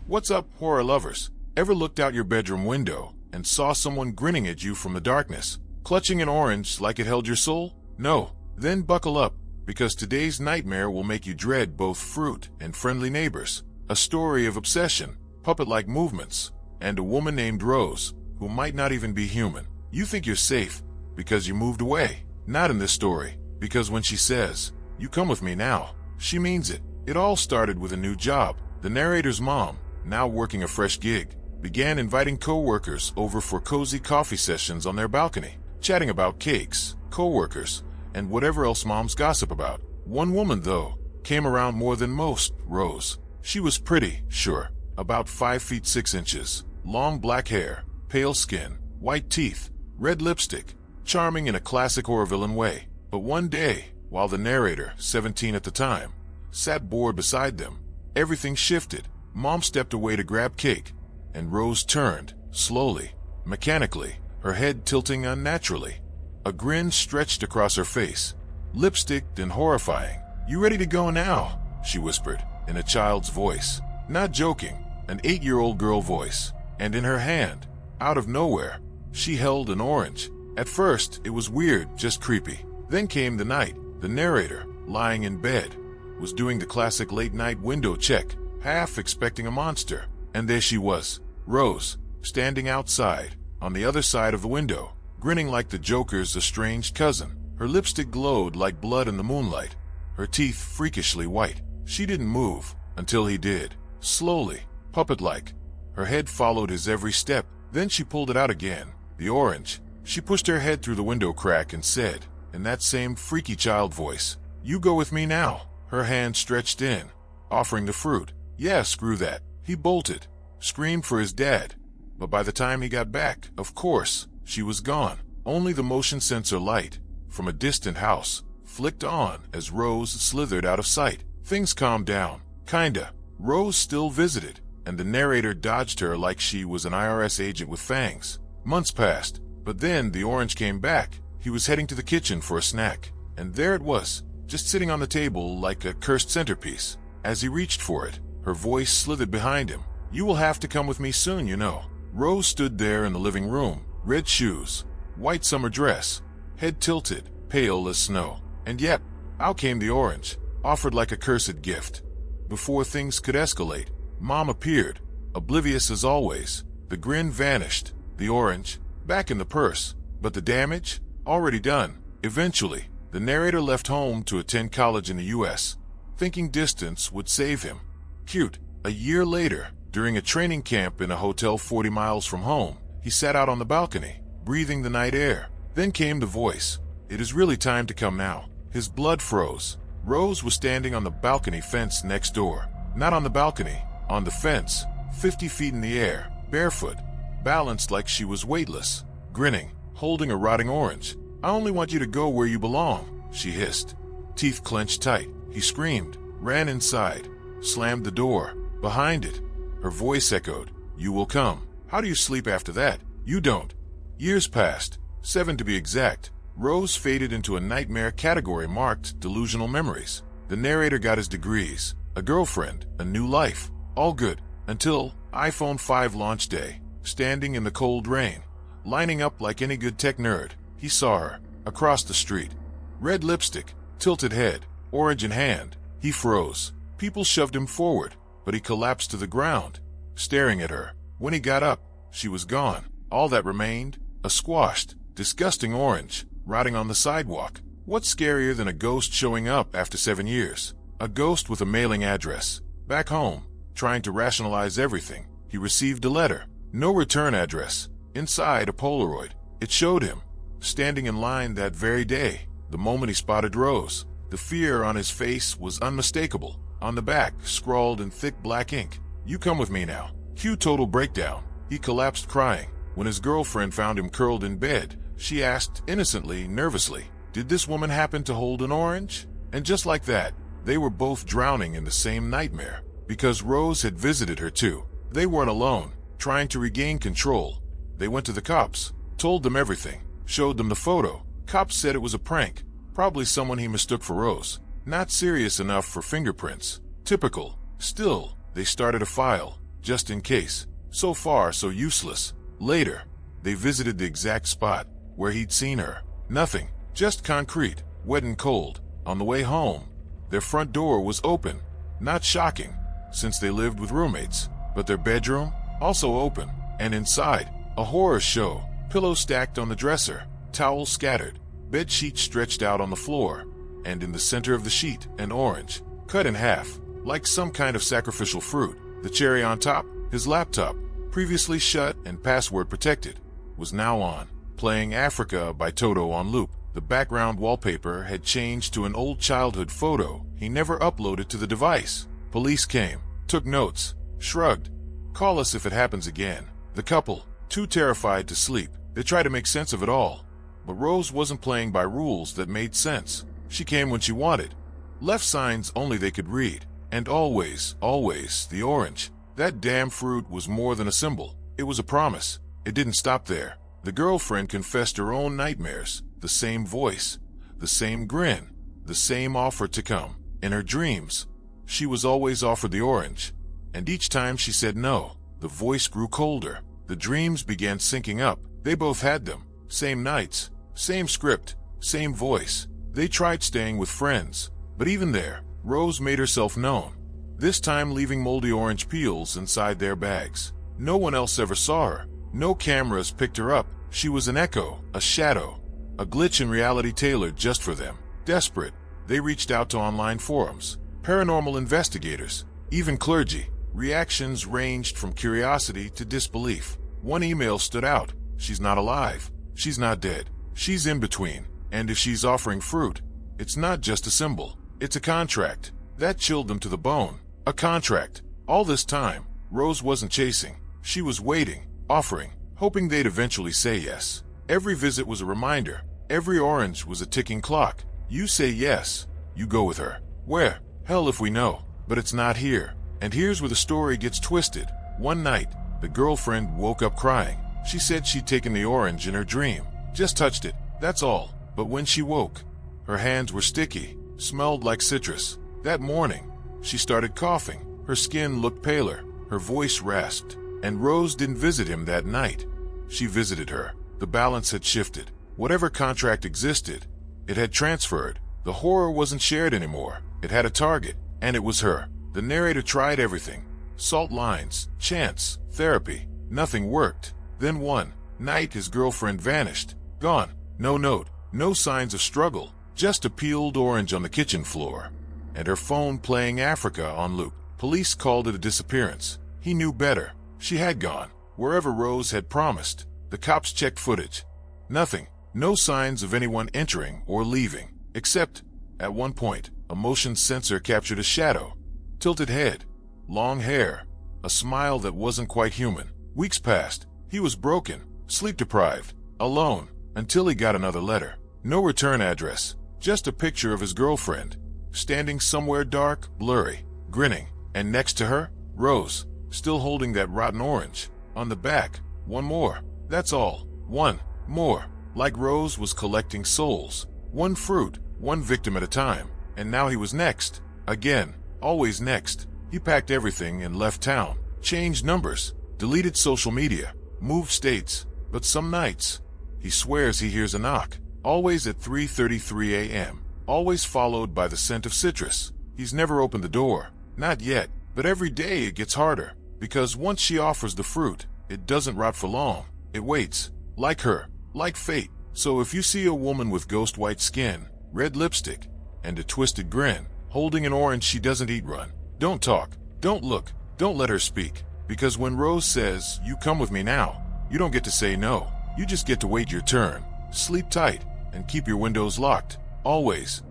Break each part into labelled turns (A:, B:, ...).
A: What's up, horror lovers? Ever looked out your bedroom window and saw someone grinning at you from the darkness, clutching an orange like it held your soul? No? Then buckle up, because today's nightmare will make you dread both fruit and friendly neighbors. A story of obsession, puppet-like movements, and a woman named Rose, who might not even be human. You think you're safe because you moved away. Not in this story, because when she says, "You come with me now," she means it. It all started with a new job. The narrator's mom, now working a fresh gig, began inviting co-workers over for cozy coffee sessions on their balcony, chatting about cakes, co-workers, and whatever else moms gossip about. One woman, though, came around more than most, Rose. She was pretty, sure, about 5 feet 6 inches, long black hair, pale skin, white teeth, red lipstick, charming in a classic horror villain way. But one day, while the narrator, 17 at the time, sat bored beside them, everything shifted. Mom stepped away to grab cake, and Rose turned, slowly, mechanically, her head tilting unnaturally. A grin stretched across her face, lipsticked and horrifying. "You ready to go now?" she whispered, in a child's voice. Not joking, an 8-year-old girl voice. And in her hand, out of nowhere, she held an orange. At first, it was weird, just creepy. Then came the night. The narrator, lying in bed, was doing the classic late-night window check, half expecting a monster. And there she was, Rose, standing outside, on the other side of the window, grinning like the Joker's estranged cousin. Her lipstick glowed like blood in the moonlight, her teeth freakishly white. She didn't move until he did, slowly, puppet-like. Her head followed his every step. Then she pulled it out again, the orange. She pushed her head through the window crack and said, in that same freaky child voice, "You go with me now." Her hand stretched in, offering the fruit. Yeah, screw that. He bolted, screamed for his dad. But by the time he got back, of course, she was gone. Only the motion sensor light, from a distant house, flicked on as Rose slithered out of sight. Things calmed down, kinda. Rose still visited, and the narrator dodged her like she was an IRS agent with fangs. Months passed, but then the orange came back. He was heading to the kitchen for a snack, and there it was, just sitting on the table like a cursed centerpiece. As he reached for it, her voice slithered behind him. "You will have to come with me soon, you know." Rose stood there in the living room, red shoes, white summer dress, head tilted, pale as snow. And yet, out came the orange, offered like a cursed gift. Before things could escalate, Mom appeared, oblivious as always. The grin vanished, the orange, back in the purse. But the damage? Already done. Eventually, the narrator left home to attend college in the U.S., thinking distance would save him. Cute. A year later, during a training camp in a hotel 40 miles from home, he sat out on the balcony, breathing the night air. Then came the voice. "It is really time to come now." His blood froze. Rose was standing on the balcony fence next door. Not on the balcony, on the fence, 50 feet in the air, barefoot, balanced like she was weightless, grinning, holding a rotting orange. "I only want you to go where you belong," she hissed. Teeth clenched tight. He screamed, ran inside, slammed the door. Behind it, her voice echoed, "You will come. How do you sleep after that? You don't." Years passed, 7 to be exact. Rose faded into a nightmare category marked delusional memories. The narrator got his degrees, a girlfriend, a new life, all good, until iPhone 5 launch day, standing in the cold rain, lining up like any good tech nerd. He saw her, across the street. Red lipstick, tilted head, orange in hand. He froze. People shoved him forward, but he collapsed to the ground, staring at her. When he got up, she was gone. All that remained, a squashed, disgusting orange, rotting on the sidewalk. What's scarier than a ghost showing up after 7 years? A ghost with a mailing address. Back home, trying to rationalize everything, he received a letter. No return address. Inside, a Polaroid. It showed him, standing in line that very day, the moment he spotted Rose. The fear on his face was unmistakable. On the back, scrawled in thick black ink, "You come with me now." Cue total breakdown. He collapsed crying. When his girlfriend found him curled in bed, she asked innocently, nervously, "Did this woman happen to hold an orange?" And just like that, they were both drowning in the same nightmare, because Rose had visited her too. They weren't alone, trying to regain control. They went to the cops, told them everything, showed them the photo. Cops said it was a prank, probably someone he mistook for Rose. Not serious enough for fingerprints. Typical. Still, they started a file. just in case. So far, so useless. Later, they visited the exact spot where he'd seen her. Nothing, just concrete, wet and cold. On the way home, their front door was open. Not shocking, since they lived with roommates, but their bedroom, also open, and inside, a horror show. Pillows stacked on the dresser, towels scattered, bed sheets stretched out on the floor, and in the center of the sheet, an orange, cut in half, like some kind of sacrificial fruit. The cherry on top, his laptop, previously shut and password protected, was now on, playing Africa by Toto on loop. The background wallpaper had changed to an old childhood photo he never uploaded to the device. Police came, took notes, shrugged. Call us if it happens again. The couple, too terrified to sleep, they tried to make sense of it all. But Rose wasn't playing by rules that made sense. She came when she wanted. Left signs only they could read. And always, always, the orange. That damn fruit was more than a symbol. It was a promise. It didn't stop there. The girlfriend confessed her own nightmares. The same voice, the same grin, the same offer to come. In her dreams, she was always offered the orange. And each time she said no, the voice grew colder. The dreams began syncing up. They both had them. Same nights, same script, same voice. They tried staying with friends, but even there, Rose made herself known. This time leaving moldy orange peels inside their bags. No one else ever saw her. No cameras picked her up. She was an echo, a shadow, a glitch in reality tailored just for them. Desperate, they reached out to online forums, paranormal investigators, even clergy. Reactions ranged from curiosity to disbelief. One email stood out. She's not alive. She's not dead. She's in between. And if she's offering fruit, it's not just a symbol. It's a contract. That chilled them to the bone. A contract. All this time, Rose wasn't chasing. She was waiting, offering, hoping they'd eventually say yes. Every visit was a reminder. Every orange was a ticking clock. You say yes, you go with her. Where? Hell if we know. But it's not here. And here's where the story gets twisted. One night, the girlfriend woke up crying. She said she'd taken the orange in her dream. Just touched it, that's all. But when she woke, her hands were sticky, smelled like citrus. That morning, she started coughing. Her skin looked paler, her voice rasped. And Rose didn't visit him that night. She visited her. The balance had shifted. Whatever contract existed, it had transferred. The horror wasn't shared anymore. It had a target, and it was her. The narrator tried everything. Salt lines, chants, therapy. Nothing worked. Then one night his girlfriend vanished. Gone. No note. No signs of struggle. Just a peeled orange on the kitchen floor. And her phone playing Africa on loop. Police called it a disappearance. He knew better. She had gone. Wherever Rose had promised. The cops checked footage. Nothing. No signs of anyone entering or leaving. Except, at one point, a motion sensor captured a shadow. Tilted head. Long hair. A smile that wasn't quite human. Weeks passed. He was broken. Sleep-deprived. Alone. Until he got another letter. No return address. Just a picture of his girlfriend. Standing somewhere dark, blurry. Grinning. And next to her, Rose. Still holding that rotten orange. On the back, one more. That's all. One more. Like Rose was collecting souls. One fruit, one victim at a time. And now he was next. Again. Always next. He packed everything and left town. Changed numbers. Deleted social media. Moved states. But some nights, he swears he hears a knock. Always at 3:33 a.m. Always followed by the scent of citrus. He's never opened the door. Not yet. But every day it gets harder. Because once she offers the fruit, it doesn't rot for long. It waits. Like her. Like fate. So if you see a woman with ghost white skin, red lipstick, and a twisted grin, holding an orange she doesn't eat, run. Don't talk. Don't look. Don't let her speak. Because when Rose says, "You come with me now," you don't get to say no. You just get to wait your turn. Sleep tight and keep your windows locked. Always.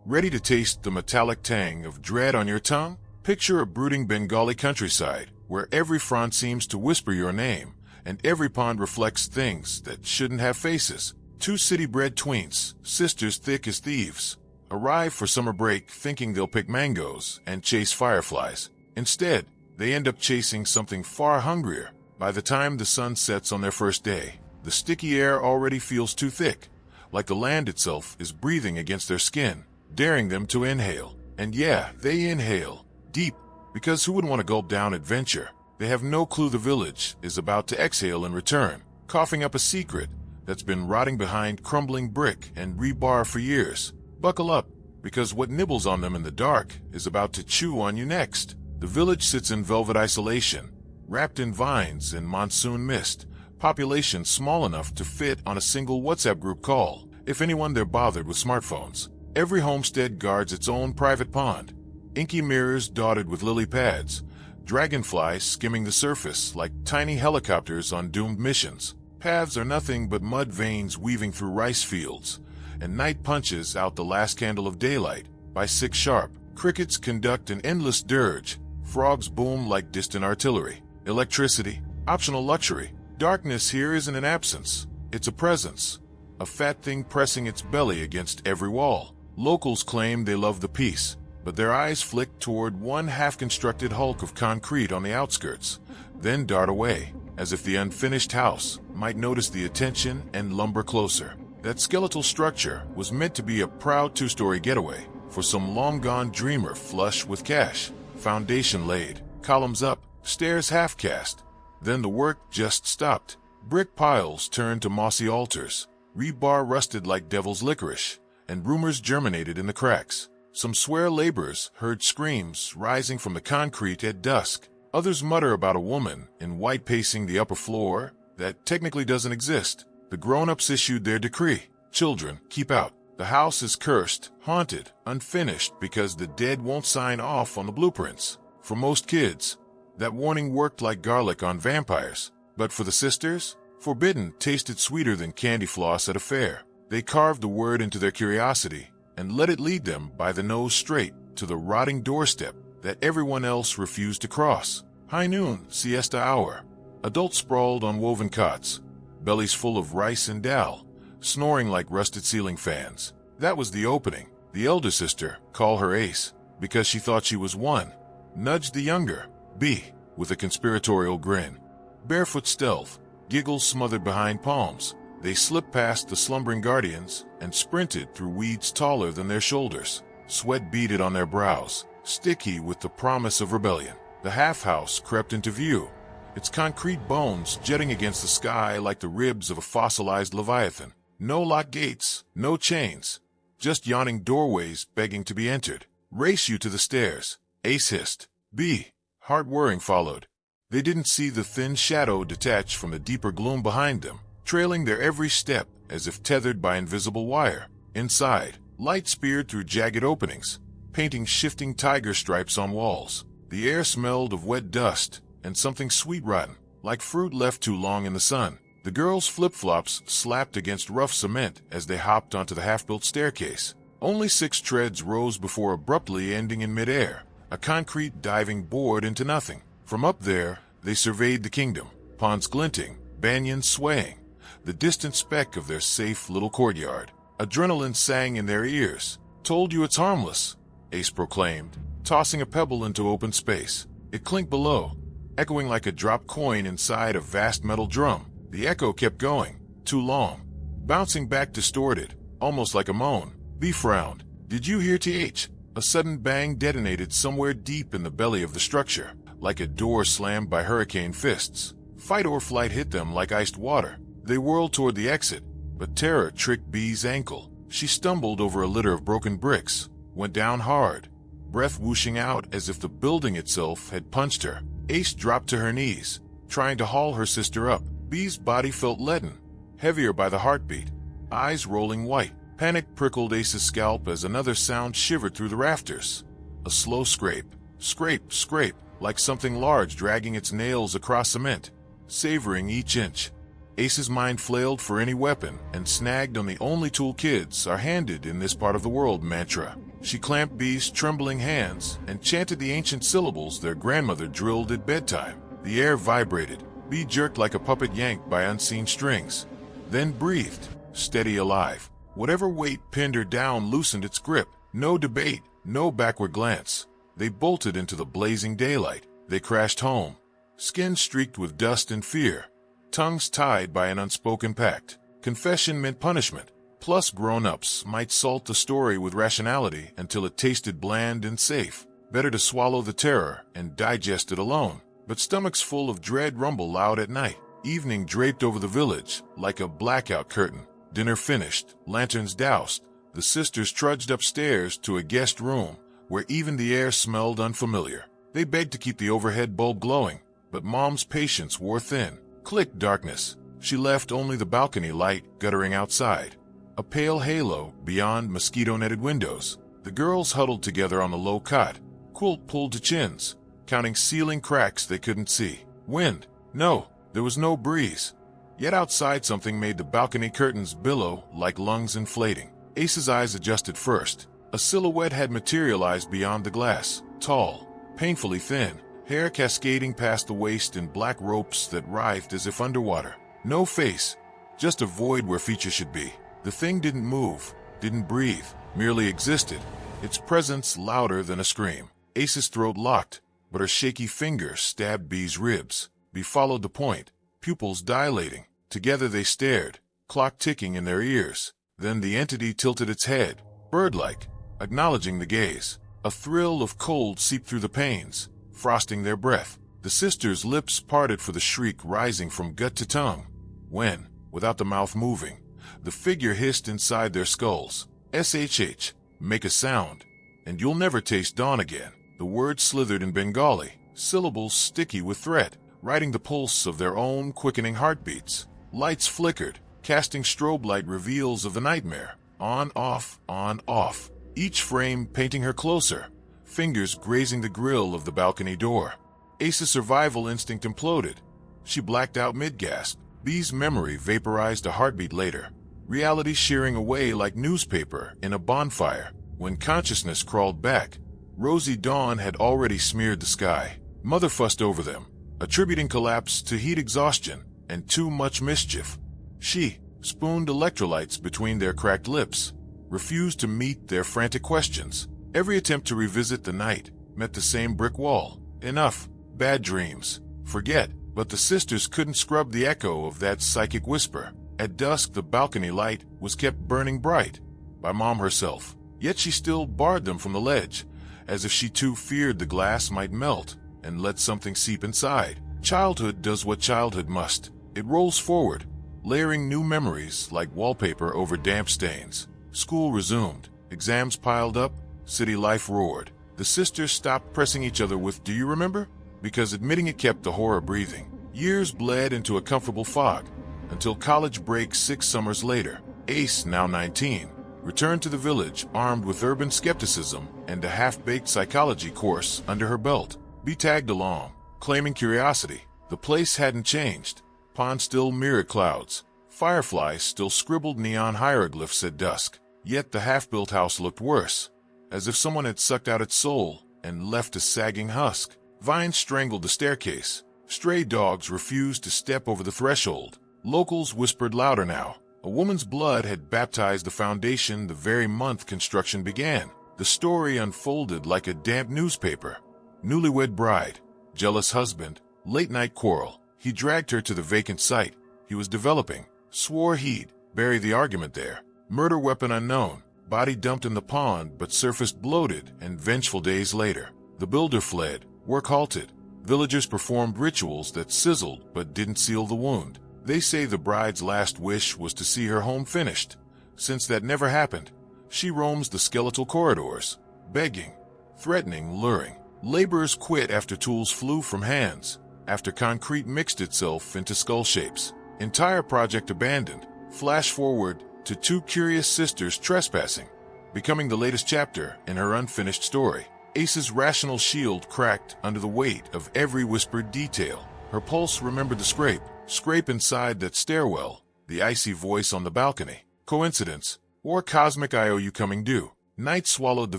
A: Ready to taste the metallic tang of dread on your tongue? Picture a brooding Bengali countryside where every frond seems to whisper your name and every pond reflects things that shouldn't have faces. Two city-bred tweens, sisters thick as thieves, arrive for summer break thinking they'll pick mangoes and chase fireflies. Instead, they end up chasing something far hungrier. By the time the sun sets on their first day, the sticky air already feels too thick, like the land itself is breathing against their skin, daring them to inhale. And yeah, they inhale. Deep, because who would want to gulp down adventure? They have no clue the village is about to exhale in return, coughing up a secret that's been rotting behind crumbling brick and rebar for years. Buckle up, because what nibbles on them in the dark is about to chew on you next. The village sits in velvet isolation, wrapped in vines and monsoon mist, population small enough to fit on a single WhatsApp group call, if anyone there bothered with smartphones. Every homestead guards its own private pond, inky mirrors dotted with lily pads, dragonflies skimming the surface like tiny helicopters on doomed missions. Paths are nothing but mud veins weaving through rice fields, and night punches out the last candle of daylight by 6 sharp. Crickets conduct an endless dirge, frogs boom like distant artillery. Electricity, optional luxury. Darkness here isn't an absence, it's a presence. A fat thing pressing its belly against every wall. Locals claim they love the peace, but their eyes flick toward one half-constructed hulk of concrete on the outskirts, then dart away, as if the unfinished house might notice the attention and lumber closer. That skeletal structure was meant to be a proud 2-story getaway for some long-gone dreamer flush with cash. Foundation laid, columns up, stairs half-cast. Then the work just stopped. Brick piles turned to mossy altars, rebar rusted like devil's licorice, and rumors germinated in the cracks. Some swear laborers heard screams rising from the concrete at dusk. Others mutter about a woman in white pacing the upper floor that technically doesn't exist. The grown-ups issued their decree. Children, keep out. The house is cursed, haunted, unfinished because the dead won't sign off on the blueprints. For most kids, that warning worked like garlic on vampires. But for the sisters, forbidden tasted sweeter than candy floss at a fair. They carved the word into their curiosity and let it lead them by the nose straight to the rotting doorstep that everyone else refused to cross. High noon, siesta hour. Adults sprawled on woven cots, bellies full of rice and dal, snoring like rusted ceiling fans. That was the opening. The elder sister, call her Ace, because she thought she was one, nudged the younger, B, with a conspiratorial grin. Barefoot stealth, giggles smothered behind palms. They slipped past the slumbering guardians and sprinted through weeds taller than their shoulders. Sweat beaded on their brows, sticky with the promise of rebellion. The half-house crept into view, its concrete bones jetting against the sky like the ribs of a fossilized leviathan. No locked gates, no chains, just yawning doorways begging to be entered. Race you to the stairs, Ace hissed. B, hard whirring followed. They didn't see the thin shadow detach from the deeper gloom behind them, trailing their every step as if tethered by invisible wire. Inside, light speared through jagged openings, painting shifting tiger stripes on walls. The air smelled of wet dust and something sweet-rotten, like fruit left too long in the sun. The girls' flip-flops slapped against rough cement as they hopped onto the half-built staircase. Only 6 treads rose before abruptly ending in midair, a concrete diving board into nothing. From up there, they surveyed the kingdom, ponds glinting, banyans swaying, the distant speck of their safe little courtyard. Adrenaline sang in their ears. Told you it's harmless, Ace proclaimed, tossing a pebble into open space. It clinked below, echoing like a dropped coin inside a vast metal drum. The echo kept going, too long, bouncing back distorted, almost like a moan. B frowned. Did you hear TH? A sudden bang detonated somewhere deep in the belly of the structure, like a door slammed by hurricane fists. Fight or flight hit them like iced water. They whirled toward the exit, but terror tricked B's ankle. She stumbled over a litter of broken bricks, went down hard, breath whooshing out as if the building itself had punched her. Ace dropped to her knees, trying to haul her sister up. B's body felt leaden, heavier by the heartbeat, eyes rolling white. Panic prickled Ace's scalp as another sound shivered through the rafters. A slow scrape, scrape, scrape, like something large dragging its nails across cement, savoring each inch. Ace's mind flailed for any weapon and snagged on the only tool kids are handed in this part of the world mantra. She clamped B's trembling hands and chanted the ancient syllables their grandmother drilled at bedtime. The air vibrated. B jerked like a puppet yanked by unseen strings, then breathed, steady, alive. Whatever weight pinned her down loosened its grip. No debate, no backward glance. They bolted into the blazing daylight. They crashed home, skin streaked with dust and fear, tongues tied by an unspoken pact. Confession meant punishment, plus grown-ups might salt the story with rationality until it tasted bland and safe. Better to swallow the terror and digest it alone. But stomachs full of dread rumble loud at night. Evening draped over the village like a blackout curtain. Dinner finished, lanterns doused. The sisters trudged upstairs to a guest room where even the air smelled unfamiliar. They begged to keep the overhead bulb glowing, but Mom's patience wore thin. Click darkness. She left only the balcony light guttering outside, a pale halo beyond mosquito-netted windows. The girls huddled together on the low cot, quilt pulled to chins, counting ceiling cracks they couldn't see. Wind? No, there was no breeze. Yet outside something made the balcony curtains billow like lungs inflating. Ace's eyes adjusted first. A silhouette had materialized beyond the glass, tall, painfully thin, hair cascading past the waist in black ropes that writhed as if underwater. No face, just a void where features should be. The thing didn't move, didn't breathe, merely existed, its presence louder than a scream. Ace's throat locked, but her shaky fingers stabbed B's ribs. B followed the point, pupils dilating. Together they stared, clock ticking in their ears. Then the entity tilted its head, bird-like, acknowledging the gaze. A thrill of cold seeped through the panes, frosting their breath. The sisters' lips parted for the shriek rising from gut to tongue. When, without the mouth moving, the figure hissed inside their skulls. SHH, make a sound, and you'll never taste dawn again. The words slithered in Bengali, syllables sticky with threat, writing the pulse of their own quickening heartbeats. Lights flickered, casting strobe light reveals of the nightmare. On, off, each frame painting her closer, fingers grazing the grill of the balcony door. Ace's survival instinct imploded. She blacked out mid-gasp. B's memory vaporized a heartbeat later, reality shearing away like newspaper in a bonfire. When consciousness crawled back, rosy dawn had already smeared the sky. Mother fussed over them, attributing collapse to heat exhaustion and too much mischief. She spooned electrolytes between their cracked lips, refused to meet their frantic questions. Every attempt to revisit the night met the same brick wall. Enough, bad dreams, forget. But the sisters couldn't scrub the echo of that psychic whisper. At dusk, the balcony light was kept burning bright by Mom herself. Yet she still barred them from the ledge, as if she too feared the glass might melt and let something seep inside. Childhood does what childhood must. It rolls forward, layering new memories like wallpaper over damp stains. School resumed. Exams piled up. City life roared. The sisters stopped pressing each other with "Do you remember?" because admitting it kept the horror breathing. Years bled into a comfortable fog, until college break 6 summers later. Ace, now 19, returned to the village armed with urban skepticism and a half-baked psychology course under her belt. B tagged along, claiming curiosity. The place hadn't changed. Ponds still mirrored clouds. Fireflies still scribbled neon hieroglyphs at dusk. Yet the half-built house looked worse, as if someone had sucked out its soul and left a sagging husk. Vines strangled the staircase. Stray dogs refused to step over the threshold. Locals whispered louder now. A woman's blood had baptized the foundation the very month construction began. The story unfolded like a damp newspaper. Newlywed bride, jealous husband, late-night quarrel. He dragged her to the vacant site he was developing, swore he'd bury the argument there. Murder weapon unknown, body dumped in the pond but surfaced bloated and vengeful days later. The builder fled. Work halted. Villagers performed rituals that sizzled but didn't seal the wound. They say the bride's last wish was to see her home finished. Since that never happened, she roams the skeletal corridors, begging, threatening, luring. Laborers quit after tools flew from hands, after concrete mixed itself into skull shapes. Entire project abandoned. Flash forward to 2 curious sisters trespassing, becoming the latest chapter in her unfinished story. Ace's rational shield cracked under the weight of every whispered detail. Her pulse remembered the scrape inside that stairwell, the icy voice on the balcony. Coincidence, or cosmic IOU coming due? Night swallowed the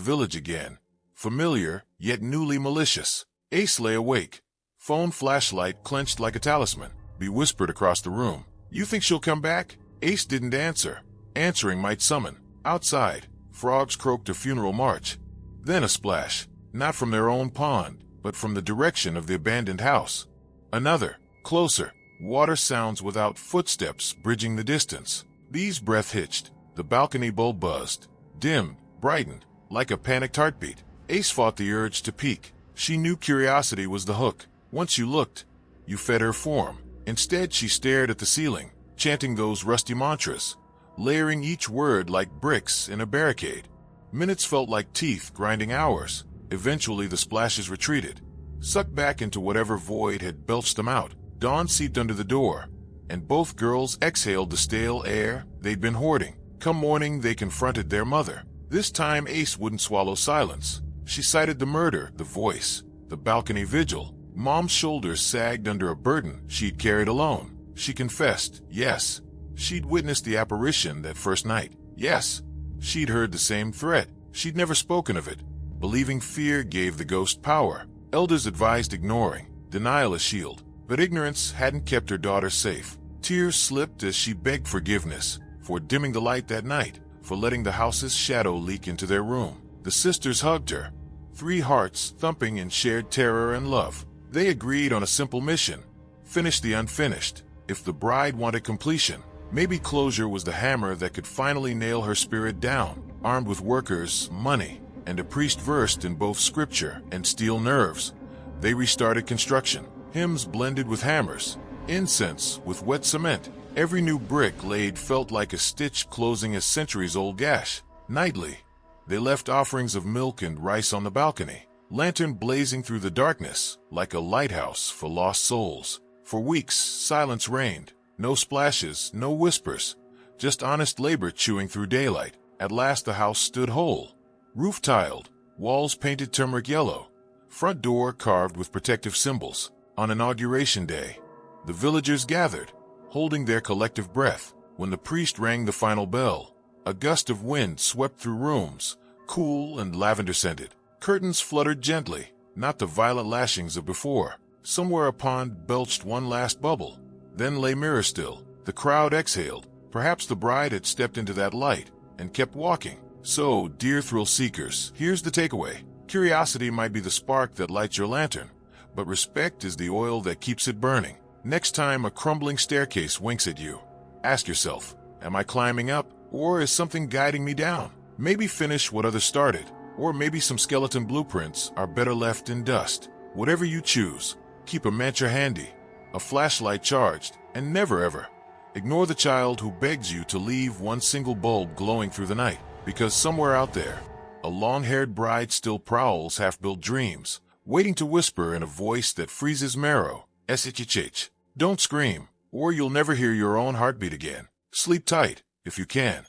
A: village again, familiar yet newly malicious. Ace lay awake, phone flashlight clenched like a talisman. B whispered across the room, "You think she'll come back?" Ace didn't answer. Answering might summon. Outside, frogs croaked a funeral march. Then a splash, not from their own pond, but from the direction of the abandoned house. Another, closer, water sounds without footsteps bridging the distance. B's breath hitched. The balcony bulb buzzed, dimmed, brightened, like a panicked heartbeat. Ace fought the urge to peek. She knew curiosity was the hook. Once you looked, you fed her form. Instead, she stared at the ceiling, chanting those rusty mantras, layering each word like bricks in a barricade. Minutes felt like teeth grinding hours. Eventually, the splashes retreated, sucked back into whatever void had belched them out. Dawn seeped under the door, and both girls exhaled the stale air they'd been hoarding. Come morning, they confronted their mother. This time, Ace wouldn't swallow silence. She cited the murder, the voice, the balcony vigil. Mom's shoulders sagged under a burden she'd carried alone. She confessed, yes, she'd witnessed the apparition that first night. Yes, she'd heard the same threat. She'd never spoken of it, believing fear gave the ghost power. Elders advised ignoring, denial a shield. But ignorance hadn't kept her daughter safe. Tears slipped as she begged forgiveness for dimming the light that night, for letting the house's shadow leak into their room. The sisters hugged her, 3 hearts thumping in shared terror and love. They agreed on a simple mission: finish the unfinished. If the bride wanted completion, maybe closure was the hammer that could finally nail her spirit down. Armed with workers, money, and a priest versed in both scripture and steel nerves, they restarted construction. Hymns blended with hammers, incense with wet cement. Every new brick laid felt like a stitch closing a centuries-old gash. Nightly, they left offerings of milk and rice on the balcony, lantern blazing through the darkness like a lighthouse for lost souls. For weeks, silence reigned. No splashes, no whispers, just honest labor chewing through daylight. At last the house stood whole. Roof tiled, walls painted turmeric yellow, front door carved with protective symbols. On Inauguration Day, the villagers gathered, holding their collective breath. When the priest rang the final bell, a gust of wind swept through rooms, cool and lavender-scented. Curtains fluttered gently, not the violent lashings of before. Somewhere a pond belched one last bubble, then lay mirror-still. The crowd exhaled. Perhaps the bride had stepped into that light and kept walking. So, dear thrill-seekers, here's the takeaway. Curiosity might be the spark that lights your lantern, but respect is the oil that keeps it burning. Next time a crumbling staircase winks at you, ask yourself, am I climbing up, or is something guiding me down? Maybe finish what others started, or maybe some skeleton blueprints are better left in dust. Whatever you choose, keep a mantra handy, a flashlight charged, and never ever ignore the child who begs you to leave one single bulb glowing through the night, because somewhere out there, a long-haired bride still prowls half-built dreams, waiting to whisper in a voice that freezes marrow. SHH. Don't scream, or you'll never hear your own heartbeat again. Sleep tight, if you can.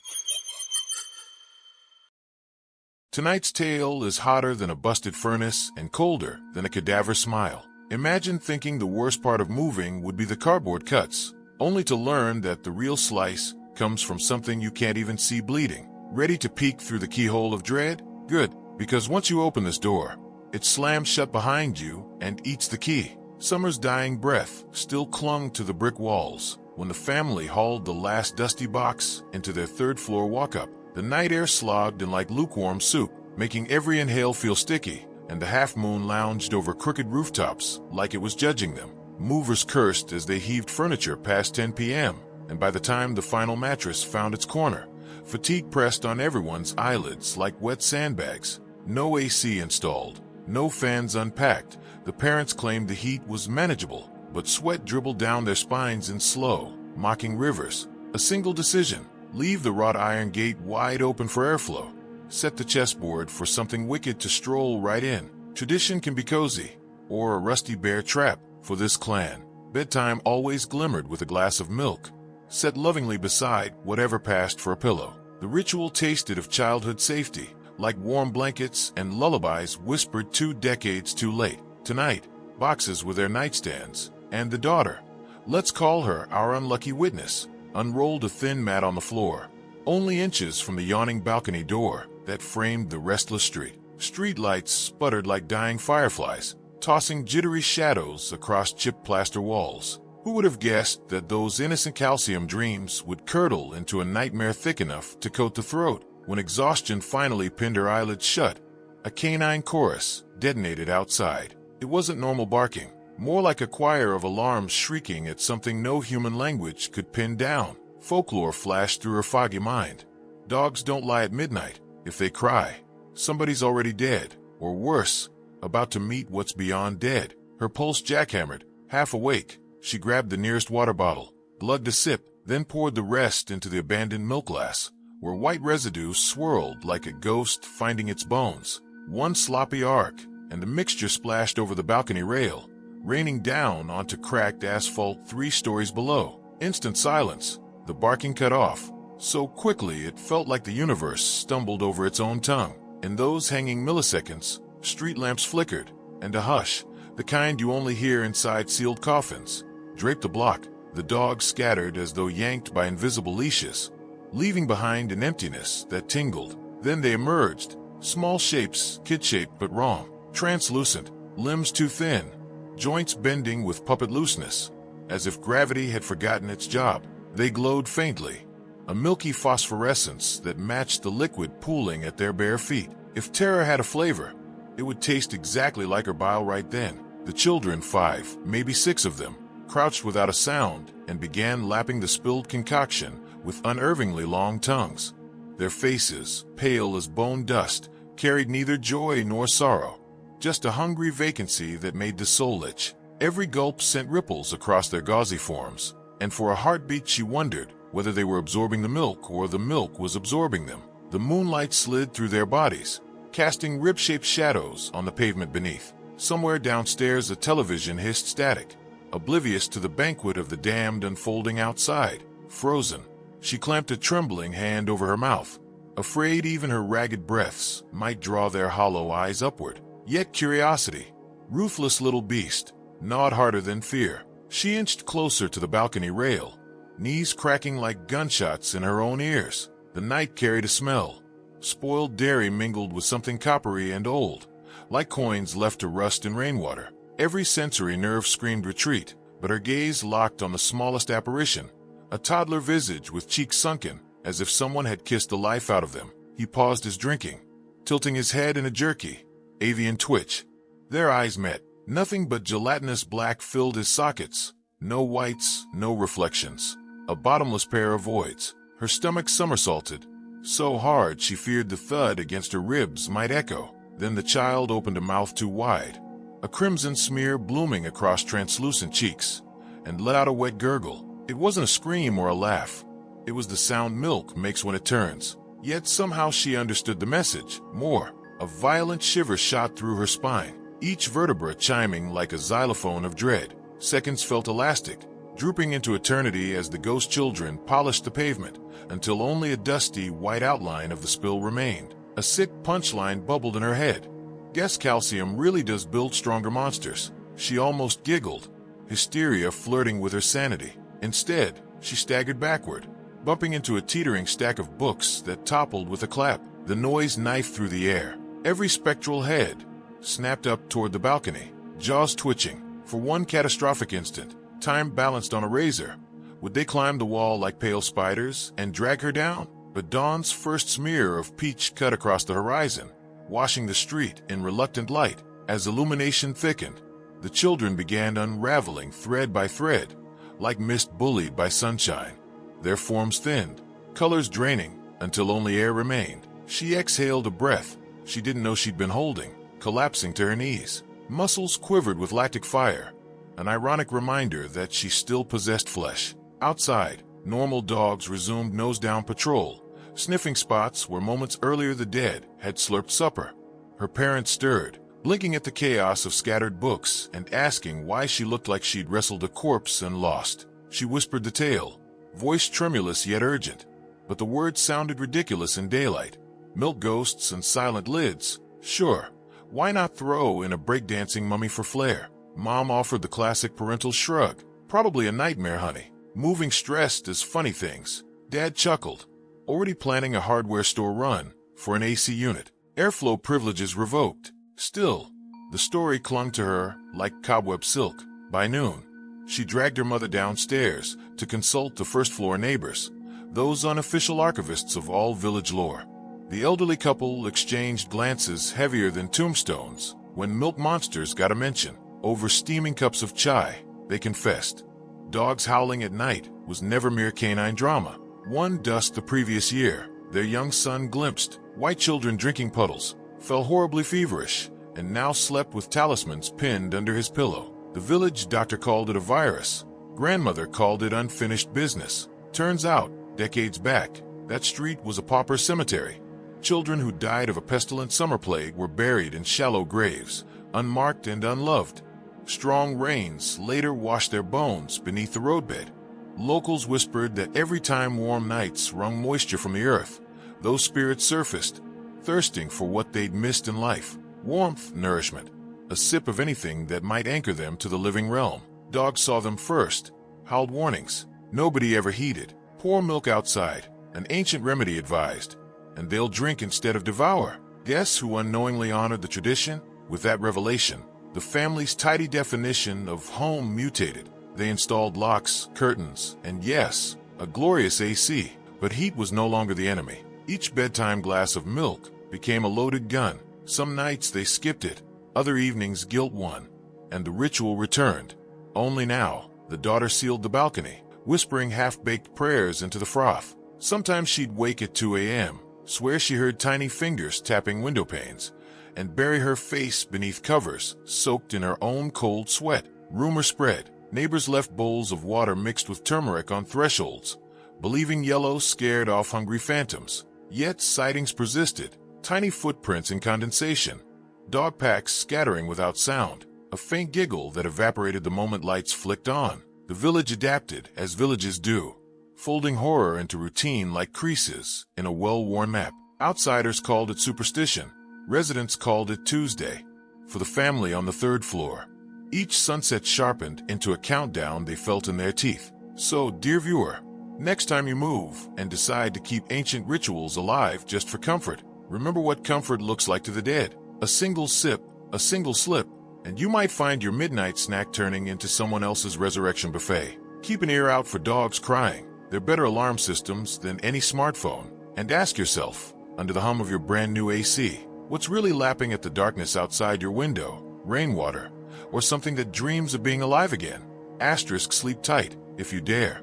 A: Tonight's tale is hotter than a busted furnace and colder than a cadaver smile. Imagine thinking the worst part of moving would be the cardboard cuts, only to learn that the real slice comes from something you can't even see bleeding. Ready to peek through the keyhole of dread? Good, because once you open this door, it slams shut behind you and eats the key. Summer's dying breath still clung to the brick walls when the family hauled the last dusty box into their third-floor walk-up. The night air slogged in like lukewarm soup, making every inhale feel sticky, and the half-moon lounged over crooked rooftops like it was judging them. Movers cursed as they heaved furniture past 10 p.m., and by the time the final mattress found its corner, fatigue pressed on everyone's eyelids like wet sandbags. No AC installed, no fans unpacked. The parents claimed the heat was manageable, but sweat dribbled down their spines in slow, mocking rivers. A single decision: leave the wrought iron gate wide open for airflow. Set the chessboard for something wicked to stroll right in. Tradition can be cozy, or a rusty bear trap. For this clan, bedtime always glimmered with a glass of milk, set lovingly beside whatever passed for a pillow. The ritual tasted of childhood safety, like warm blankets and lullabies whispered 2 decades too late. Tonight, boxes with their nightstands, and the daughter, let's call her our unlucky witness, unrolled a thin mat on the floor, only inches from the yawning balcony door that framed the restless street. Street lights sputtered like dying fireflies, tossing jittery shadows across chipped plaster walls. Who would have guessed that those innocent calcium dreams would curdle into a nightmare thick enough to coat the throat? When exhaustion finally pinned her eyelids shut, a canine chorus detonated outside. It wasn't normal barking, more like a choir of alarms shrieking at something no human language could pin down. Folklore flashed through her foggy mind. Dogs don't lie at midnight. If they cry, somebody's already dead. or worse, about to meet what's beyond dead. Her pulse jackhammered. Half awake, she grabbed the nearest water bottle, glugged a sip, then poured the rest into the abandoned milk glass, where white residue swirled like a ghost finding its bones. One sloppy arc, and the mixture splashed over the balcony rail, raining down onto cracked asphalt 3 stories below. Instant silence. The barking cut off, so quickly it felt like the universe stumbled over its own tongue. In those hanging milliseconds, street lamps flickered, and a hush, the kind you only hear inside sealed coffins, draped the block. The dogs scattered as though yanked by invisible leashes, leaving behind an emptiness that tingled. Then they emerged, small shapes, kid-shaped but wrong, translucent, limbs too thin, joints bending with puppet looseness, as if gravity had forgotten its job. They glowed faintly, a milky phosphorescence that matched the liquid pooling at their bare feet. If terror had a flavor, it would taste exactly like her bile right then. The children, 5, maybe 6 of them, crouched without a sound and began lapping the spilled concoction with unervingly long tongues. Their faces, pale as bone dust, carried neither joy nor sorrow, just a hungry vacancy that made the soul itch. Every gulp sent ripples across their gauzy forms, and for a heartbeat she wondered whether they were absorbing the milk or the milk was absorbing them. The moonlight slid through their bodies, casting rib-shaped shadows on the pavement beneath. Somewhere downstairs a television hissed static, oblivious to the banquet of the damned unfolding outside. Frozen, she clamped a trembling hand over her mouth, afraid even her ragged breaths might draw their hollow eyes upward. Yet curiosity, ruthless little beast, gnawed harder than fear. She inched closer to the balcony rail, knees cracking like gunshots in her own ears. The night carried a smell, spoiled dairy mingled with something coppery and old, like coins left to rust in rainwater. Every sensory nerve screamed retreat, but her gaze locked on the smallest apparition, a toddler visage with cheeks sunken, as if someone had kissed the life out of them. He paused his drinking, tilting his head in a jerky, avian twitch. Their eyes met. Nothing but gelatinous black filled his sockets. No whites, no reflections. A bottomless pair of voids. Her stomach somersaulted, so hard she feared the thud against her ribs might echo. Then the child opened a mouth too wide, a crimson smear blooming across translucent cheeks, and let out a wet gurgle. It wasn't a scream or a laugh. It was the sound milk makes when it turns. Yet somehow she understood the message. More. A violent shiver shot through her spine, each vertebra chiming like a xylophone of dread. Seconds felt elastic, drooping into eternity as the ghost children polished the pavement, until only a dusty, white outline of the spill remained. A sick punchline bubbled in her head. Guess calcium really does build stronger monsters. She almost giggled, hysteria flirting with her sanity. Instead, she staggered backward, bumping into a teetering stack of books that toppled with a clap. The noise knifed through the air. Every spectral head snapped up toward the balcony, jaws twitching. For one catastrophic instant, time balanced on a razor. Would they climb the wall like pale spiders and drag her down? But dawn's first smear of peach cut across the horizon, washing the street in reluctant light. As illumination thickened, the children began unraveling thread by thread, like mist bullied by sunshine. Their forms thinned, colors draining, until only air remained. She exhaled a breath she didn't know she'd been holding, collapsing to her knees. Muscles quivered with lactic fire, an ironic reminder that she still possessed flesh. Outside, normal dogs resumed nose-down patrol, sniffing spots where moments earlier the dead had slurped supper. Her parents stirred, blinking at the chaos of scattered books and asking why she looked like she'd wrestled a corpse and lost. She whispered the tale, voice tremulous yet urgent, but the words sounded ridiculous in daylight. Milk ghosts and silent lids. Sure, why not throw in a breakdancing mummy for flair? Mom offered the classic parental shrug. Probably a nightmare, honey. Moving stressed as funny things. Dad chuckled, already planning a hardware store run for an AC unit. Airflow privileges revoked. Still, the story clung to her like cobweb silk. By noon, she dragged her mother downstairs to consult the first-floor neighbors, those unofficial archivists of all village lore. The elderly couple exchanged glances heavier than tombstones when milk monsters got a mention. Over steaming cups of chai, they confessed. Dogs howling at night was never mere canine drama. One dusk the previous year, their young son glimpsed white children drinking puddles, fell horribly feverish, and now slept with talismans pinned under his pillow. The village doctor called it a virus. Grandmother called it unfinished business. Turns out, decades back, that street was a pauper cemetery. Children who died of a pestilent summer plague were buried in shallow graves, unmarked and unloved. Strong rains later washed their bones beneath the roadbed. Locals whispered that every time warm nights wrung moisture from the earth, those spirits surfaced, thirsting for what they'd missed in life: warmth, nourishment, a sip of anything that might anchor them to the living realm. Dogs saw them first, howled warnings. Nobody ever heeded. Pour milk outside, an ancient remedy advised, and they'll drink instead of devour. Guess who unknowingly honored the tradition? With that revelation, the family's tidy definition of home mutated. They installed locks, curtains, and yes, a glorious AC. But heat was no longer the enemy. Each bedtime glass of milk became a loaded gun. Some nights they skipped it, other evenings guilt won, and the ritual returned. Only now, the daughter sealed the balcony, whispering half-baked prayers into the froth. Sometimes she'd wake at 2 a.m., swear she heard tiny fingers tapping window panes, and bury her face beneath covers, soaked in her own cold sweat. Rumor spread. Neighbors left bowls of water mixed with turmeric on thresholds, believing yellow scared off hungry phantoms. Yet sightings persisted, tiny footprints in condensation, dog packs scattering without sound, a faint giggle that evaporated the moment lights flicked on. The village adapted, as villages do, folding horror into routine like creases in a well-worn map. Outsiders called it superstition. Residents called it Tuesday. For the family on the third floor, each sunset sharpened into a countdown they felt in their teeth. So, dear viewer, next time you move and decide to keep ancient rituals alive just for comfort, remember what comfort looks like to the dead. A single sip, a single slip, and you might find your midnight snack turning into someone else's resurrection buffet. Keep an ear out for dogs crying. They're better alarm systems than any smartphone. And ask yourself, under the hum of your brand new AC, what's really lapping at the darkness outside your window? Rainwater, or something that dreams of being alive again? Asterisk, sleep tight, if you dare.